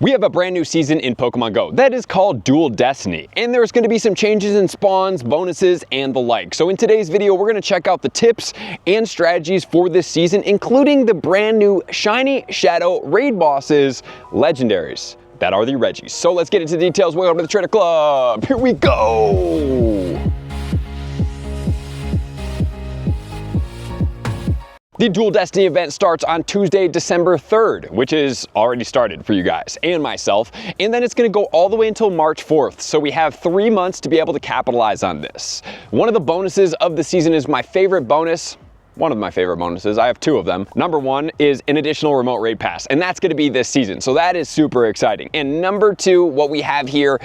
We have a brand new season in Pokemon Go that is called Dual Destiny, and there's going to be some changes in spawns, bonuses, and the like. So in today's video, we're going to check out the tips and strategies for this season, including the brand new Shiny Shadow Raid Bosses, Legendaries, that are the Regice. So let's get into the details. Welcome to the Trader Club. Here we go. The Dual Destiny event starts on Tuesday, December 3rd, which is already started for you guys and myself. And then it's going to go all the way until March 4th. So we have 3 months to be able to capitalize on this. One of the bonuses of the season is my favorite bonus. One of my favorite bonuses. I have 2 of them. Number 1 is an additional remote raid pass, and that's going to be this season. So that is super exciting. And number 2, what we have here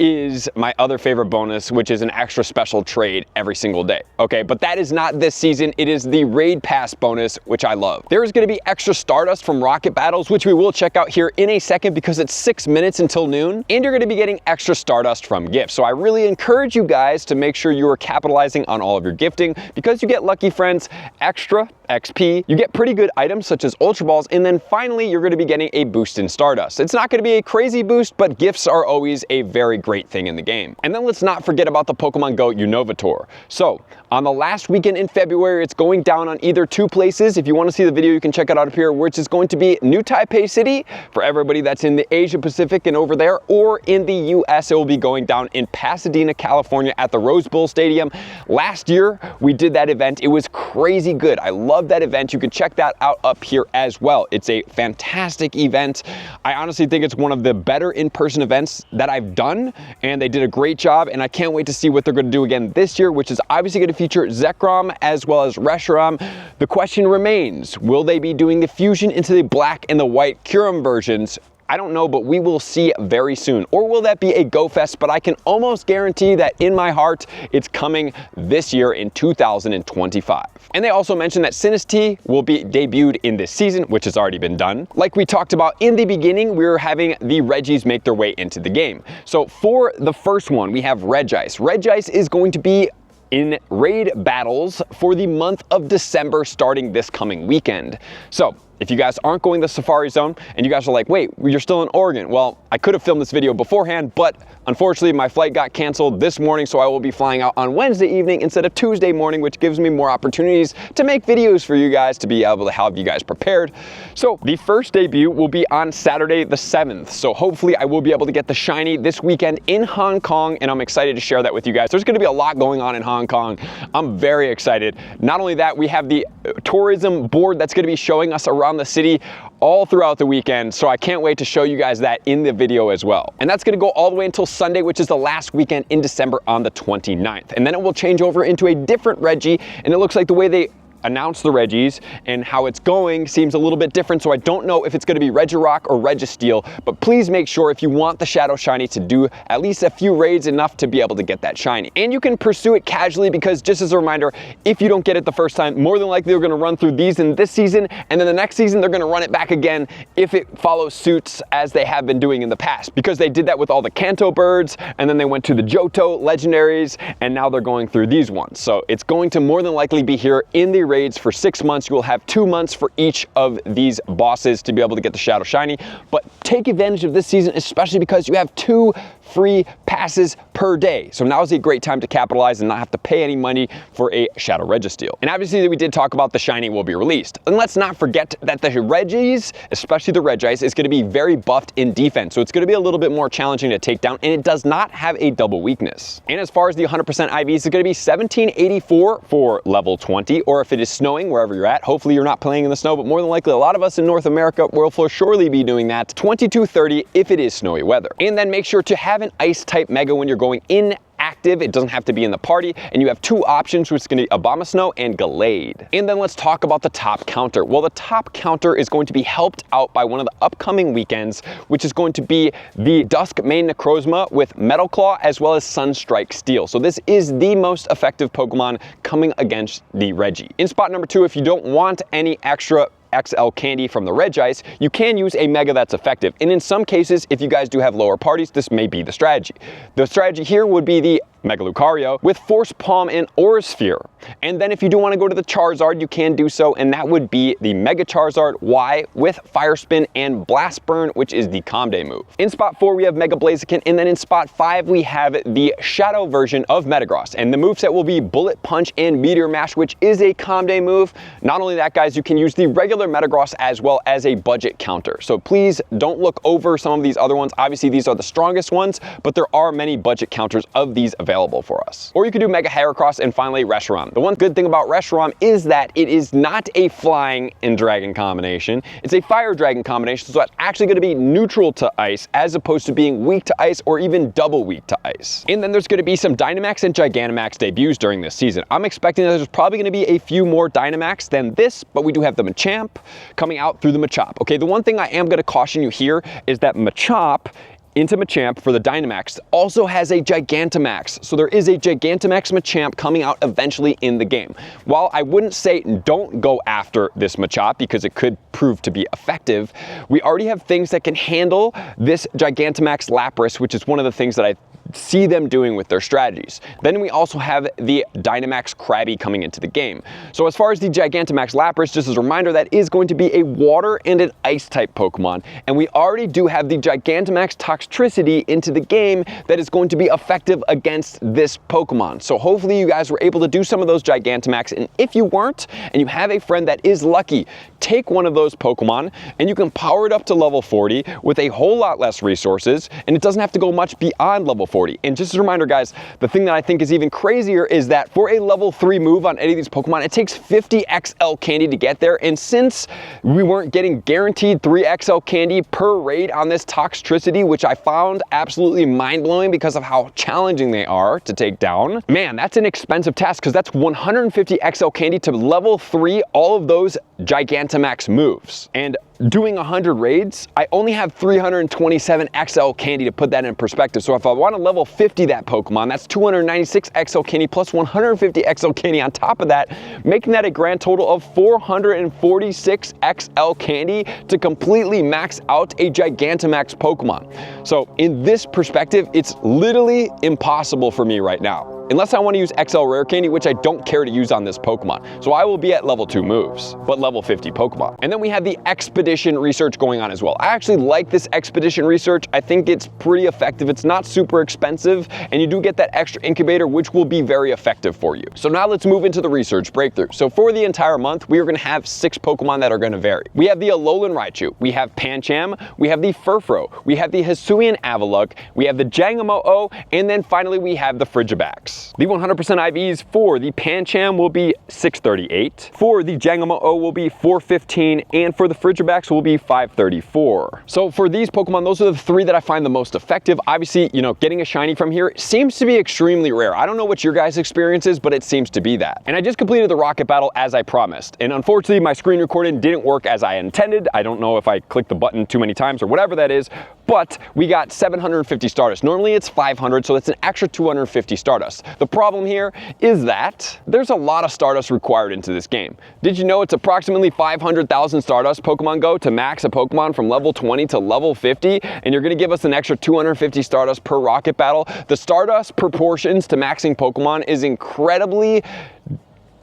is my other favorite bonus, which is an extra special trade every single day. Okay, but that is not this season. It is the raid pass bonus, which I love. There is going to be extra Stardust from rocket battles, which we will check out here in a second because it's 6 minutes until noon, and you're going to be getting extra Stardust from gifts. So I really encourage you guys to make sure you are capitalizing on all of your gifting because you get lucky friends, extra XP, you get pretty good items such as Ultra Balls, and then finally you're going to be getting a boost in Stardust. It's not going to be a crazy boost, but gifts are always a very great thing in the game. And then let's not forget about the Pokemon Go Unova Tour. So on the last weekend in February, it's going down on either 2 places. If you want to see the video, you can check it out up here, which is going to be New Taipei City for everybody that's in the Asia Pacific and over there, or in the US, it will be going down in Pasadena, California at the Rose Bowl Stadium. Last year, we did that event. It was crazy good. I love that event. You can check that out up here as well. It's a fantastic event. I honestly think it's one of the better in-person events that I've done, and they did a great job, and I can't wait to see what they're going to do again this year, which is obviously going to feature Zekrom as well as Reshiram. The question remains, will they be doing the fusion into the black and the white Kyurem versions? I don't know, but we will see very soon. Or will that be a Go Fest? But I can almost guarantee that in my heart, it's coming this year in 2025. And they also mentioned that Sinistee will be debuted in this season, which has already been done. Like we talked about in the beginning, we were having the Regice make their way into the game. So for the first one, we have Regice. Regice is going to be in raid battles for the month of December starting this coming weekend. So if you guys aren't going to the Safari Zone and you guys are like, wait, you're still in Oregon. Well, I could have filmed this video beforehand, but unfortunately my flight got canceled this morning, so I will be flying out on Wednesday evening instead of Tuesday morning, which gives me more opportunities to make videos for you guys to be able to have you guys prepared. So the first debut will be on Saturday the 7th. So hopefully I will be able to get the shiny this weekend in Hong Kong, and I'm excited to share that with you guys. There's gonna be a lot going on in Hong Kong. I'm very excited. Not only that, we have the tourism board that's gonna be showing us around the city all throughout the weekend, so I can't wait to show you guys that in the video as well. And that's gonna go all the way until Sunday, which is the last weekend in December on the 29th. And then it will change over into a different Regi, and it looks like the way they announce the Regis and how it's going seems a little bit different, so I don't know if it's going to be Regirock or Registeel, but please make sure if you want the Shadow Shiny to do at least a few raids enough to be able to get that shiny. And you can pursue it casually because, just as a reminder, if you don't get it the first time, more than likely they're going to run through these in this season, and then the next season they're going to run it back again if it follows suits as they have been doing in the past, because they did that with all the Kanto birds, and then they went to the Johto legendaries, and now they're going through these ones. So it's going to more than likely be here in the raids for 6 months. You will have 2 months for each of these bosses to be able to get the Shadow Shiny, but take advantage of this season, especially because you have 2 free passes per day. So now is a great time to capitalize and not have to pay any money for a Shadow Registeel. And obviously we did talk about the shiny will be released. And let's not forget that the Regis, especially the Regice, is going to be very buffed in defense. So it's going to be a little bit more challenging to take down, and it does not have a double weakness. And as far as the 100% IVs, it's going to be 1784 for level 20, or if it is snowing wherever you're at, hopefully you're not playing in the snow, but more than likely a lot of us in North America will for surely be doing that, 2230 if it is snowy weather. And then make sure to have an ice type mega when you're going in active. It doesn't have to be in the party, and you have 2 options, which is going to be Abomasnow and Gallade. And then let's talk about the top counter. Well, the top counter is going to be helped out by one of the upcoming weekends, which is going to be the Dusk Main Necrozma with Metal Claw as well as Sunstrike Steel. So this is the most effective Pokemon coming against the Regi. In spot number 2, if you don't want any extra XL candy from the Regice, you can use a Mega that's effective. And in some cases, if you guys do have lower parties, this may be the strategy. The strategy here would be the Mega Lucario with Force Palm and Aura Sphere. And then if you do want to go to the Charizard, you can do so, and that would be the Mega Charizard Y with Fire Spin and Blast Burn, which is the Calm Day move. In spot 4, we have Mega Blaziken, and then in spot 5, we have the Shadow version of Metagross. And the moveset will be Bullet Punch and Meteor Mash, which is a Calm Day move. Not only that, guys, you can use the regular Metagross as well as a budget counter. So please don't look over some of these other ones. Obviously, these are the strongest ones, but there are many budget counters of these available for us. Or you could do Mega Heracross and finally Reshiram. The one good thing about Reshiram is that it is not a flying and dragon combination. It's a fire dragon combination, so it's actually going to be neutral to ice as opposed to being weak to ice or even double weak to ice. And then there's going to be some Dynamax and Gigantamax debuts during this season. I'm expecting that there's probably going to be a few more Dynamax than this, but we do have the Machamp coming out through the Machop. Okay, the one thing I am going to caution you here is that Machop into Machamp for the Dynamax also has a Gigantamax. So there is a Gigantamax Machamp coming out eventually in the game. While I wouldn't say don't go after this Machop because it could prove to be effective, we already have things that can handle this Gigantamax Lapras, which is one of the things that I see them doing with their strategies. Then we also have the Dynamax Krabby coming into the game. So as far as the Gigantamax Lapras, just as a reminder, that is going to be a water and an ice type Pokemon. And we already do have the Gigantamax Toxtricity into the game that is going to be effective against this Pokemon. So hopefully you guys were able to do some of those Gigantamax. And if you weren't, and you have a friend that is lucky, take one of those Pokemon and you can power it up to level 40 with a whole lot less resources, and it doesn't have to go much beyond level 40. And just as a reminder, guys, the thing that I think is even crazier is that for a level 3 move on any of these Pokemon, it takes 50 XL candy to get there. And since we weren't getting guaranteed 3 XL candy per raid on this Toxtricity, which I found absolutely mind-blowing because of how challenging they are to take down, man, that's an expensive task because that's 150 XL candy to level 3 all of those Gigantamax moves. And doing 100 raids, I only have 327 XL candy to put that in perspective. So if I want to level 50 that Pokemon, that's 296 XL candy plus 150 XL candy on top of that, making that a grand total of 446 XL candy to completely max out a Gigantamax Pokemon. So in this perspective, it's literally impossible for me right now, unless I want to use XL Rare Candy, which I don't care to use on this Pokemon. So I will be at level 2 moves, but level 50 Pokemon. And then we have the Eggs-pedition research going on as well. I actually like this Eggs-pedition research. I think it's pretty effective. It's not super expensive, and you do get that extra incubator, which will be very effective for you. So now let's move into the research breakthrough. So for the entire month, we are going to have 6 Pokemon that are going to vary. We have the Alolan Raichu, we have Pancham, we have the Furfrou, we have the Hisuian Avalugg, we have the Jangmo-o, and then finally we have the Frigibax. The 100% IVs for the Pancham will be 638, for the Jangmo-o will be 415, and for the Frigibax will be 534. So for these Pokemon, those are the 3 that I find the most effective. Obviously, you know, getting a shiny from here seems to be extremely rare. I don't know what your guys' experience is, but it seems to be that. And I just completed the rocket battle as I promised. And unfortunately, my screen recording didn't work as I intended. I don't know if I clicked the button too many times or whatever that is, but we got 750 Stardust. Normally it's 500, so that's an extra 250 Stardust. The problem here is that there's a lot of Stardust required into this game. Did you know it's approximately 500,000 Stardust Pokemon Go to max a Pokemon from level 20 to level 50, and you're gonna give us an extra 250 Stardust per rocket battle? The Stardust proportions to maxing Pokemon is incredibly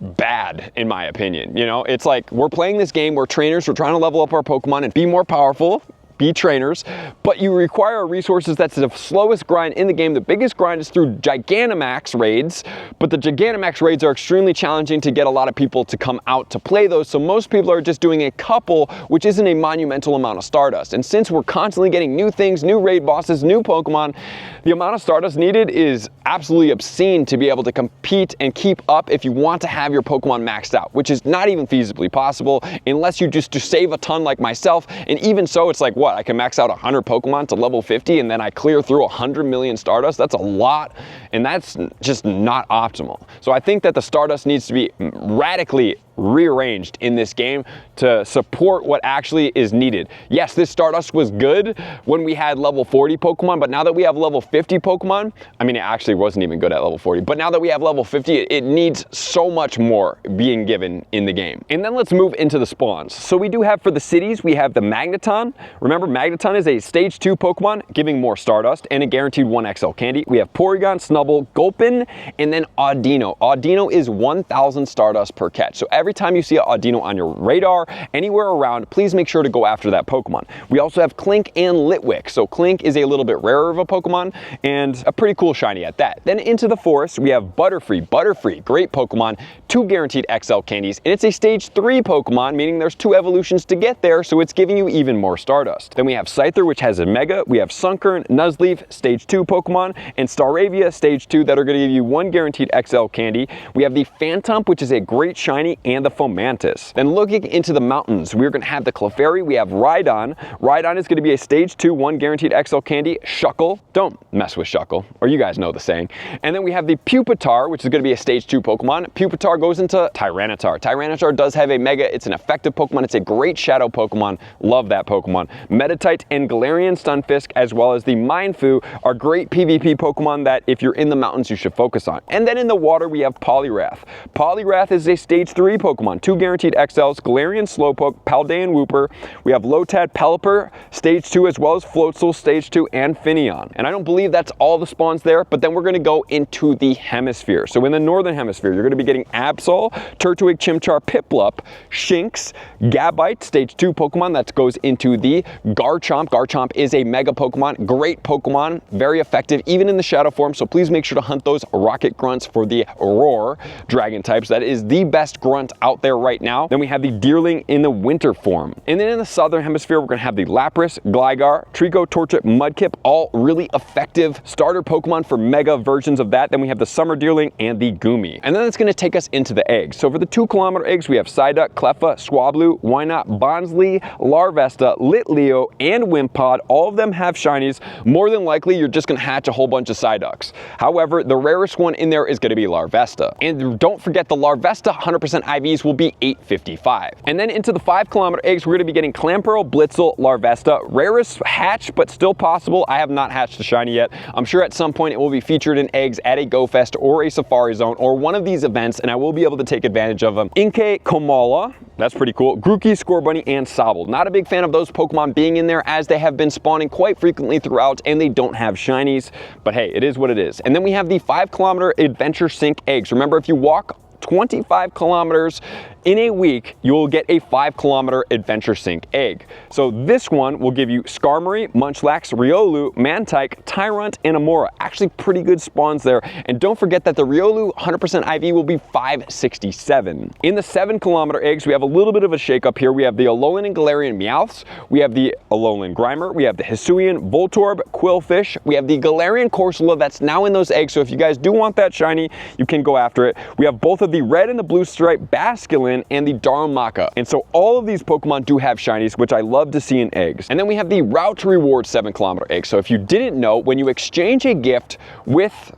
bad, in my opinion. You know, it's like we're playing this game, we're trainers, we're trying to level up our Pokemon and be more powerful, be trainers, but you require resources. That's the slowest grind in the game. The biggest grind is through Gigantamax raids, but the Gigantamax raids are extremely challenging to get a lot of people to come out to play those, so most people are just doing a couple, which isn't a monumental amount of Stardust. And since we're constantly getting new things, new raid bosses, new Pokemon, the amount of Stardust needed is absolutely obscene to be able to compete and keep up if you want to have your Pokemon maxed out, which is not even feasibly possible unless you just save a ton like myself. And even so, it's like, what, I can max out 100 Pokemon to level 50 and then I clear through 100 million Stardust? That's a lot, and that's just not optimal. So I think that the Stardust needs to be radically rearranged in this game to support what actually is needed. Yes, this Stardust was good when we had level 40 Pokemon, but now that we have level 50 Pokemon, I mean, it actually wasn't even good at level 40, but now that we have level 50, it needs so much more being given in the game. And then let's move into the spawns. So we do have for the cities, we have the Magneton. Remember, Magneton is a stage 2 Pokemon, giving more Stardust and a guaranteed 1 XL candy. We have Porygon, Snubbull, Gulpin, and then Audino. Audino is 1,000 Stardust per catch. So every time you see an Audino on your radar, anywhere around, please make sure to go after that Pokemon. We also have Clink and Litwick. So Clink is a little bit rarer of a Pokemon and a pretty cool shiny at that. Then into the forest, we have Butterfree. Butterfree, great Pokemon, 2 guaranteed XL candies, and it's a stage 3 Pokemon, meaning there's 2 evolutions to get there, so it's giving you even more Stardust. Then we have Scyther, which has a Mega. We have Sunkern, Nuzleaf, stage 2 Pokemon, and Staravia, stage 2, that are going to give you 1 guaranteed XL candy. We have the Phantump, which is a great shiny, and the Fomantis. Then looking into the mountains, we're going to have the Clefairy. We have Rhydon. Rhydon is going to be a stage 2, 1 guaranteed XL candy. Shuckle, don't mess with Shuckle, or you guys know the saying. And then we have the Pupitar, which is going to be a stage 2 Pokemon. Pupitar goes into Tyranitar. Tyranitar does have a Mega. It's an effective Pokemon. It's a great Shadow Pokemon. Love that Pokemon. Meditite and Galarian Stunfisk, as well as the Mindfu, are great PvP Pokemon that if you're in the mountains, you should focus on. And then in the water, we have Poliwrath. Poliwrath is a stage 3 Pokemon. 2 guaranteed XLs, Galarian Slowpoke, Paldean Wooper. We have Lotad, Pelipper, stage 2, as well as Floatzel, stage 2, and Finneon. And I don't believe that's all the spawns there, but then we're going to go into the hemisphere. So in the northern hemisphere, you're going to be getting Absol, Turtwig, Chimchar, Piplup, Shinx, Gabite, stage 2 Pokemon that goes into the Garchomp. Garchomp is a Mega Pokemon, great Pokemon, very effective, even in the Shadow form, so please make sure to hunt those Rocket Grunts for the Roar Dragon types. That is the best grunt out there right now. Then we have the Deerling in the winter form. And then in the southern hemisphere, we're going to have the Lapras, Gligar, Trico, Torchic, Mudkip, all really effective starter Pokemon for Mega versions of that. Then we have the Summer Deerling and the Goomy. And then it's going to take us into the eggs. So for the 2-kilometer eggs, we have Psyduck, Cleffa, Swablu, Wynot, Bonsly, Larvesta, Litleo, and Wimpod. All of them have shinies. More than likely, you're just going to hatch a whole bunch of Psyducks. However, the rarest one in there is going to be Larvesta. And don't forget the Larvesta 100% IVs will be 855. And then into the 5-kilometer eggs, we're going to be getting Clamperl, Blitzel, Larvesta. Rarest hatch, but still possible. I have not hatched a shiny yet. I'm sure at some point it will be featured in eggs at a Go Fest or a Safari Zone or one of these events, and I will be able to take advantage of them. Inkay, Komala, that's pretty cool. Grookey, Scorbunny, and Sobble. Not a big fan of those Pokemon being in there as they have been spawning quite frequently throughout and they don't have shinies, but hey, it is what it is. And then we have the 5-kilometer Adventure Sync eggs. Remember, if you walk 25 kilometers in a week, you will get a 5-kilometer Adventure Sync egg. So this one will give you Skarmory, Munchlax, Riolu, Mantike, Tyrant, and Amora. Actually pretty good spawns there. And don't forget that the Riolu 100% IV will be 567. In the 7-kilometer eggs, we have a little bit of a shakeup here. We have the Alolan and Galarian Meowths. We have the Alolan Grimer. We have the Hisuian Voltorb, Quillfish. We have the Galarian Corsola that's now in those eggs. So if you guys do want that shiny, you can go after it. We have both of the red and the blue stripe Basculin and the Darumaka. And so all of these Pokemon do have shinies, which I love to see in eggs. And then we have the Route to Reward 7-kilometer egg. So if you didn't know, when you exchange a gift with,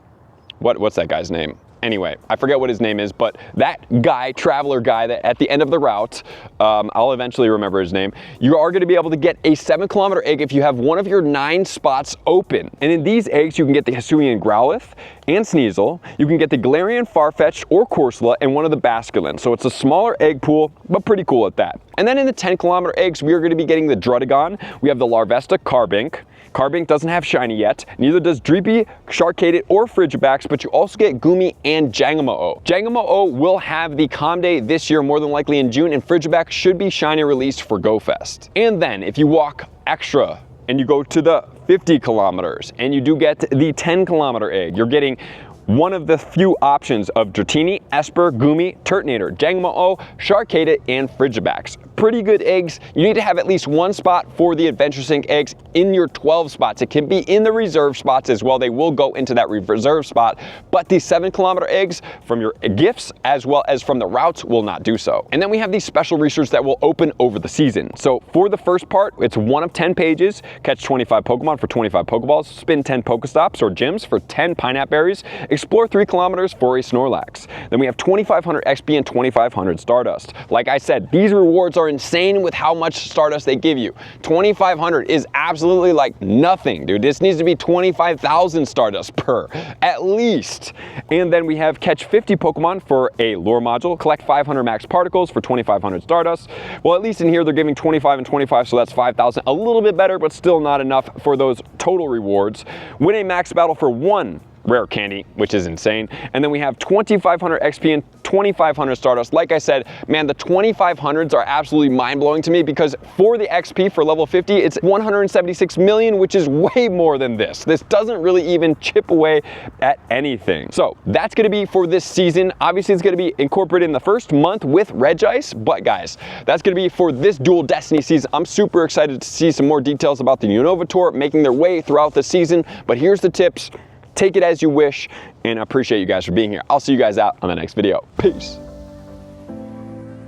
what's that guy's name? Anyway, I forget what his name is, but that guy, traveler guy, that at the end of the route, I'll eventually remember his name, you are going to be able to get a 7-kilometer egg if you have one of your 9 spots open. And in these eggs, you can get the Hisuian Growlithe and Sneasel. You can get the Galarian Farfetch'd or Corsola and one of the Basculin. So it's a smaller egg pool, but pretty cool at that. And then in the 10-kilometer eggs, we are going to be getting the Druddigon. We have the Larvesta Carbink. Carbink doesn't have shiny yet, neither does Dreepy, Charcated, or Frigibax, but you also get Goomy and Jangamo-o. Jangamo-o will have the Calm Day this year, more than likely in June, and Frigibax should be shiny released for Go Fest. And then, if you walk extra and you go to the 50 kilometers and you do get the 10-kilometer egg, you're getting one of the few options of Dratini, Esper, Goomy, Turtonator, Jangamo-o, Charcated, and Frigibax. Pretty good eggs. You need to have at least one spot for the Adventure Sync eggs in your 12 spots. It can be in the reserve spots as well. They will go into that reserve spot, but the 7-kilometer eggs from your gifts as well as from the routes will not do so. And then we have these special research that will open over the season. So for the first part, it's 1 of 10 pages, catch 25 Pokemon for 25 Pokeballs, spin 10 Pokestops or gyms for 10 Pineapple Berries, Explore 3 kilometers for a Snorlax. Then we have 2500 XP and 2500 Stardust. Like I said, these rewards are insane with how much Stardust they give you. 2500 is absolutely like nothing, dude. This needs to be 25,000 Stardust per, at least. And then we have catch 50 Pokemon for a lure module, collect 500 max particles for 2500 Stardust. Well, at least in here they're giving 25 and 25, so that's 5,000. A little bit better, but still not enough for those total rewards. Win a max battle for 1 rare candy, which is insane. And then we have 2500 XP and 2500 Stardust. Like I said, man, the 2500s are absolutely mind-blowing to me because for the XP for level 50, it's 176 million, which is way more than this. This doesn't really even chip away at anything. So that's gonna be for this season. Obviously, it's gonna be incorporated in the first month with Regice, but guys, that's gonna be for this Dual Destiny season. I'm super excited to see some more details about the Unova Tour making their way throughout the season, but here's the tips. Take it as you wish, and I appreciate you guys for being here. I'll see you guys out on the next video. Peace.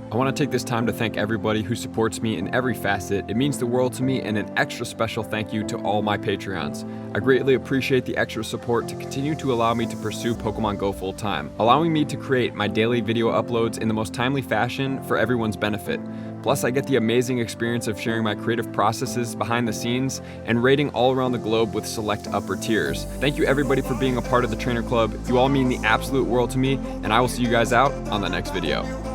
I want to take this time to thank everybody who supports me in every facet. It means the world to me, and an extra special thank you to all my Patreons. I greatly appreciate the extra support to continue to allow me to pursue Pokemon Go full time, allowing me to create my daily video uploads in the most timely fashion for everyone's benefit. Plus, I get the amazing experience of sharing my creative processes behind the scenes and raiding all around the globe with select upper tiers. Thank you everybody for being a part of the Trainer Club. You all mean the absolute world to me, and I will see you guys out on the next video.